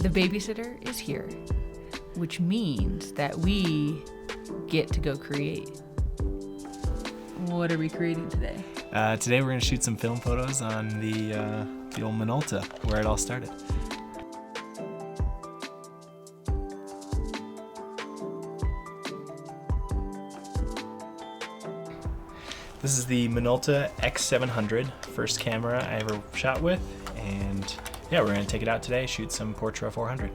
The babysitter is here, which means that we get to go create. What are we creating today? Today we're going to shoot some film photos on the old Minolta, where it all started. This is the Minolta X-700, first camera I ever shot with, and yeah, we're going to take it out today, shoot some Portra 400.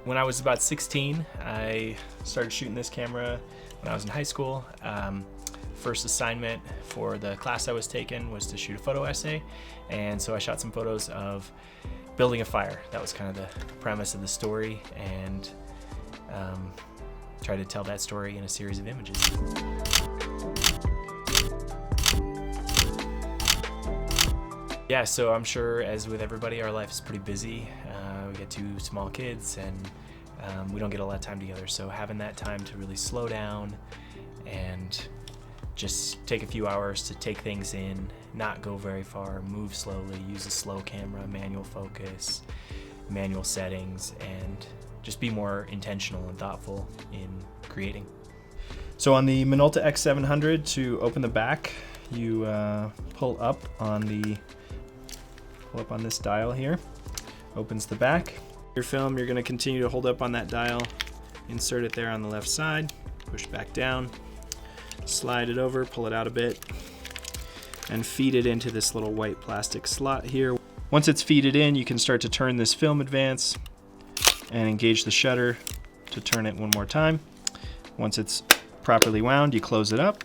When I was about 16, I started shooting this camera when I was in high school. First assignment for the class I was taking was to shoot a photo essay, and so I shot some photos of building a fire. That was kind of the premise of the story, and tried to tell that story in a series of images. Yeah, so I'm sure, as with everybody, our life is pretty busy. We get two small kids, and we don't get a lot of time together, so having that time to really slow down and just take a few hours to take things in, not go very far, move slowly, use a slow camera, manual focus, manual settings, and just be more intentional and thoughtful in creating. So on the Minolta X-700, to open the back, you pull up on this dial here, opens the back. Your film, you're going to continue to hold up on that dial, insert it there on the left side, push back down, slide it over, pull it out a bit, and feed it into this little white plastic slot here. Once it's feeded in, you can start to turn this film advance and engage the shutter to turn it one more time. Once it's properly wound, you close it up,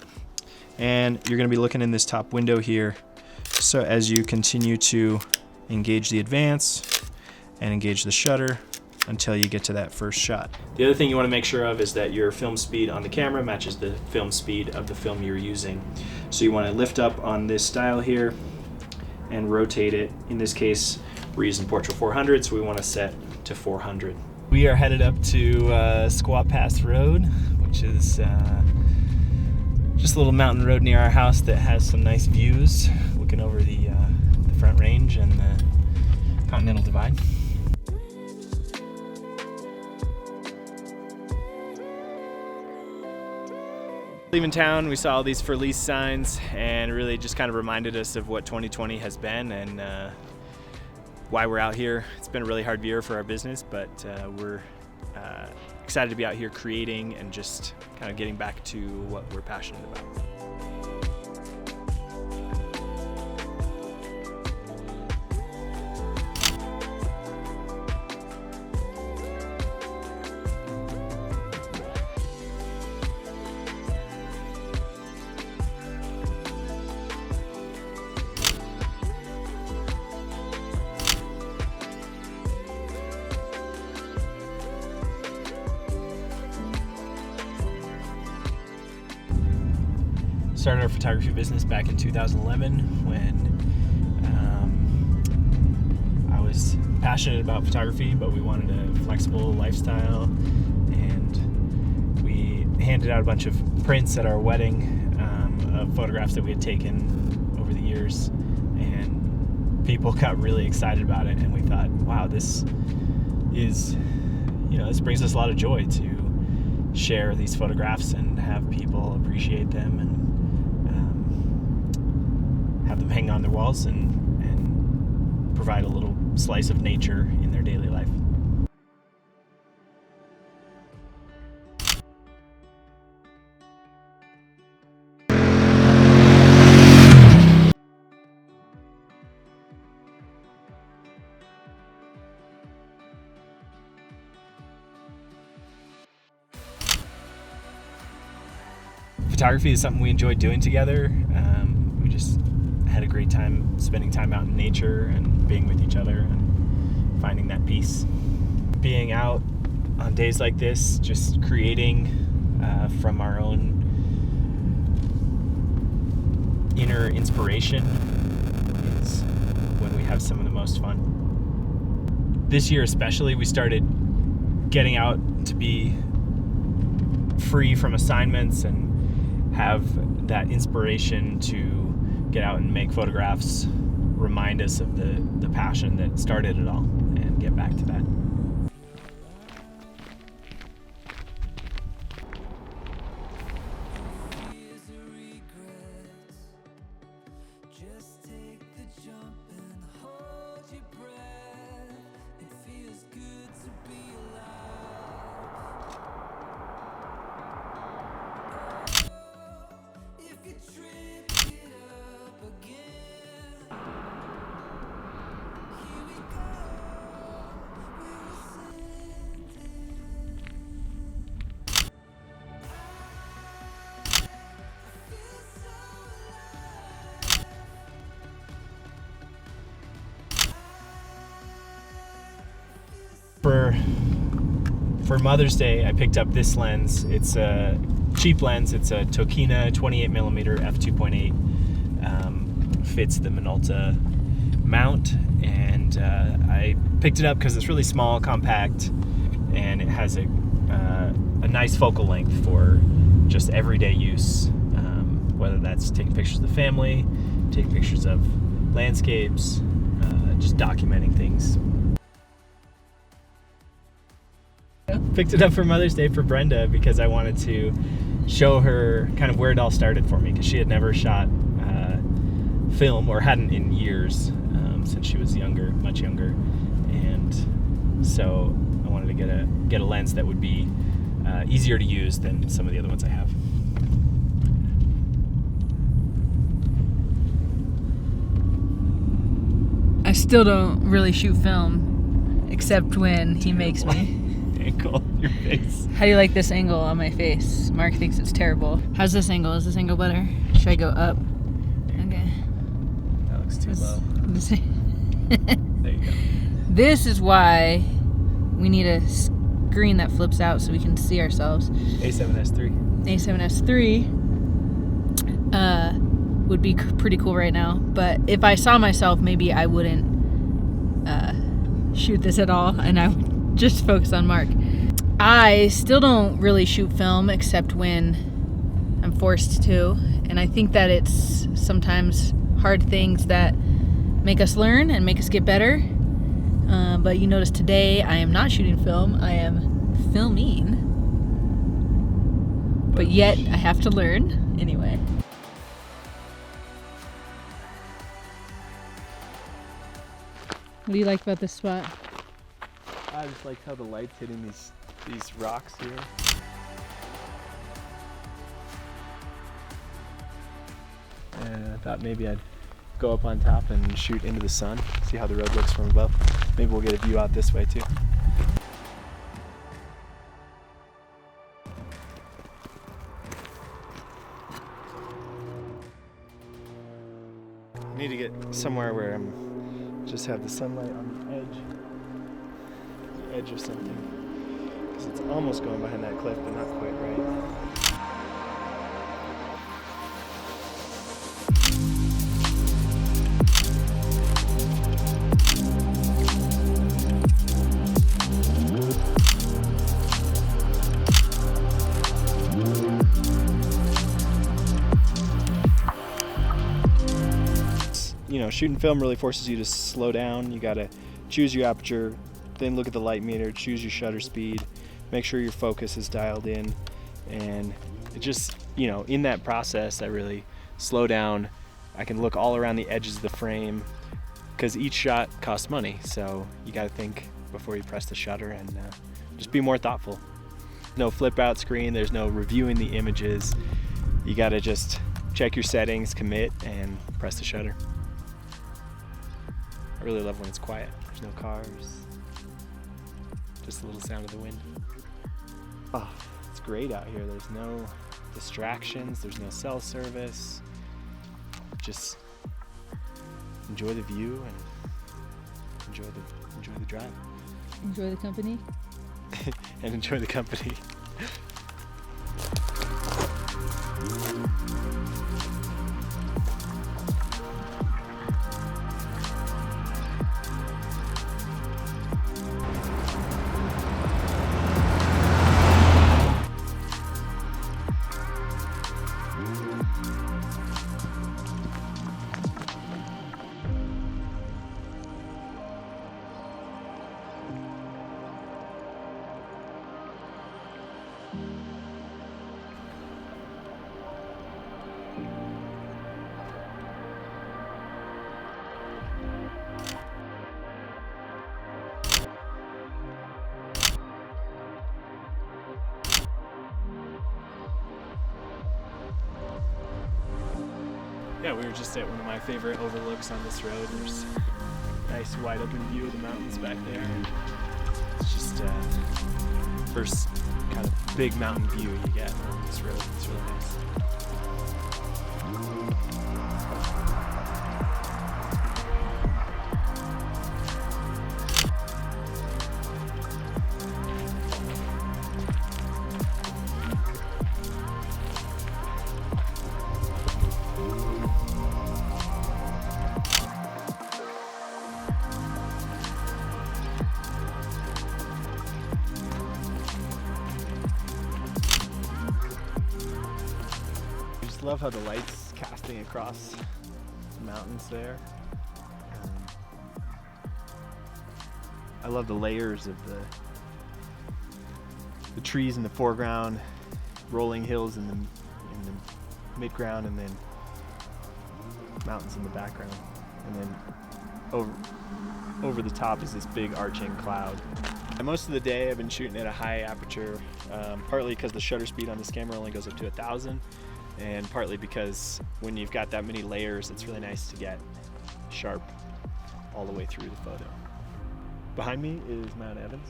and you're going to be looking in this top window here. So as you continue to engage the advance and engage the shutter until you get to that first shot. The other thing you want to make sure of is that your film speed on the camera matches the film speed of the film you're using. So you want to lift up on this dial here and rotate it. In this case, we're using Portra 400, so we want to set to 400. We are headed up to Squat Pass Road, which is just a little mountain road near our house that has some nice views, looking over the Front Range and the Continental Divide. Leaving town, we saw all these for lease signs, and it really just kind of reminded us of what 2020 has been and why we're out here. It's been a really hard year for our business, but we're excited to be out here creating and just kind of getting back to what we're passionate about. Started our photography business back in 2011 when I was passionate about photography, but we wanted a flexible lifestyle, and we handed out a bunch of prints at our wedding of photographs that we had taken over the years, and people got really excited about it, and we thought, wow, this brings us a lot of joy to share these photographs and have people appreciate them and have them hang on their walls and provide a little slice of nature in their daily life. Photography is something we enjoy doing together. We just had a great time spending time out in nature and being with each other and finding that peace. Being out on days like this, just creating from our own inner inspiration is when we have some of the most fun. This year especially, we started getting out to be free from assignments and have that inspiration to get out and make photographs remind us of the passion that started it all, and get back to that. For Mother's Day, I picked up this lens. It's a cheap lens. It's a Tokina 28mm f2.8. Fits the Minolta mount, and I picked it up because it's really small, compact, and it has a nice focal length for just everyday use. Whether that's taking pictures of the family, taking pictures of landscapes, just documenting things. Picked it up for Mother's Day for Brenda because I wanted to show her kind of where it all started for me, because she had never shot film, or hadn't in years, since she was younger, much younger, and so I wanted to get a lens that would be easier to use than some of the other ones I have. I still don't really shoot film, except when he makes me. Angle your face. How do you like this angle on my face? Mark thinks it's terrible. How's this angle? Is this angle better? Should I go up? Okay. That looks too low. There you go. This is why we need a screen that flips out so we can see ourselves. A7S3. A7S3 would be pretty cool right now, but if I saw myself, maybe I wouldn't shoot this at all, and I would just focus on Mark. I still don't really shoot film except when I'm forced to, and I think that it's sometimes hard things that make us learn and make us get better. But you notice today I am not shooting film, I am filming. But yet I have to learn anyway. What do you like about this spot? I just like how the light's hitting these rocks here. And I thought maybe I'd go up on top and shoot into the sun, see how the road looks from above. Maybe we'll get a view out this way too. I need to get somewhere where I'm just have the sunlight on the edge of something, because it's almost going behind that cliff, but not quite right. You know, shooting film really forces you to slow down. You gotta choose your aperture, then look at the light meter, choose your shutter speed, make sure your focus is dialed in, and it just, you know, in that process I really slow down. I can look all around the edges of the frame, because each shot costs money, so you got to think before you press the shutter, and just be more thoughtful. No flip out screen, there's no reviewing the images. You got to just check your settings, commit, and press the shutter. I really love when it's quiet. There's no cars, just a little sound of the wind. Oh, it's great out here. There's no distractions, there's no cell service. Just enjoy the view and enjoy the drive. Enjoy the company. And enjoy the company. Yeah, we were just at one of my favorite overlooks on this road. There's a nice wide open view of the mountains back there. It's just first kind of big mountain view you get on this road. It's really nice. I love how the light's casting across the mountains there. I love the layers of the trees in the foreground, rolling hills in the midground, and then mountains in the background. And then over the top is this big arching cloud. And most of the day I've been shooting at a high aperture, partly because the shutter speed on this camera only goes up to 1,000. And partly because when you've got that many layers, it's really nice to get sharp all the way through the photo. Behind me is Mount Evans.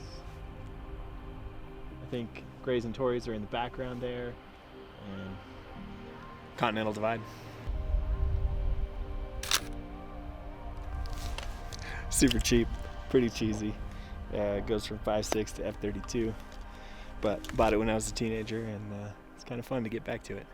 I think Grays and Torreys are in the background there, and Continental Divide. Super cheap, pretty cheesy. It goes from 5.6 to f/32, but bought it when I was a teenager, and it's kind of fun to get back to it.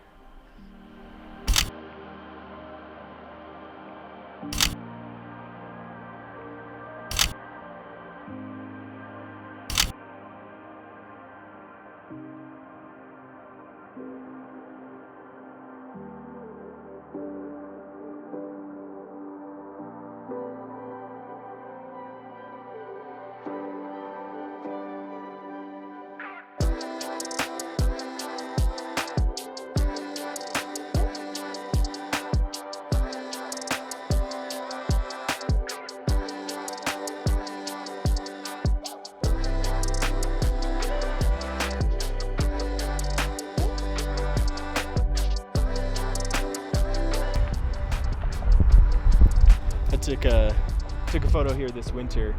Took a photo here this winter,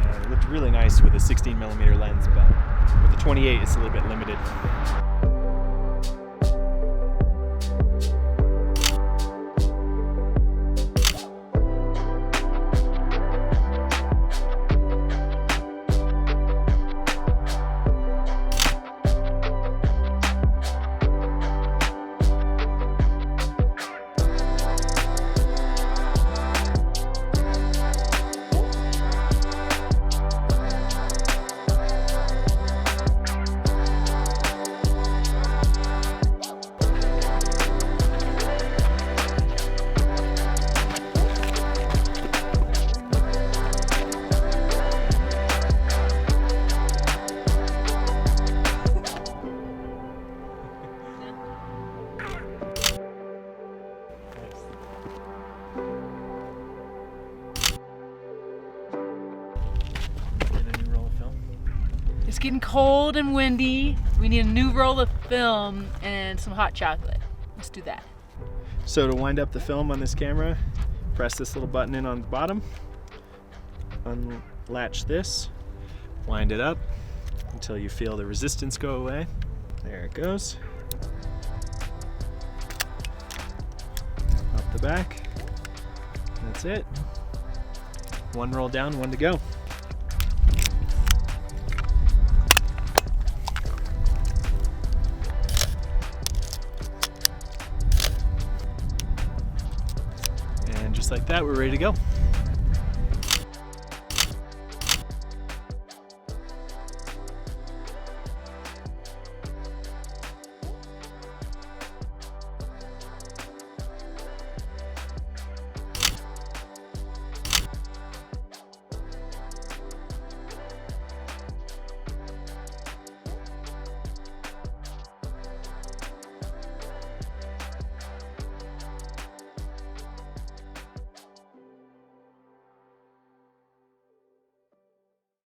and it looked really nice with a 16mm lens, but with the 28 it's a little bit limited. It's getting cold and windy. We need a new roll of film and some hot chocolate. Let's do that. So to wind up the film on this camera, press this little button in on the bottom, unlatch this, wind it up until you feel the resistance go away. There it goes. Up the back. That's it. One roll down, one to go. And just like that, we're ready to go.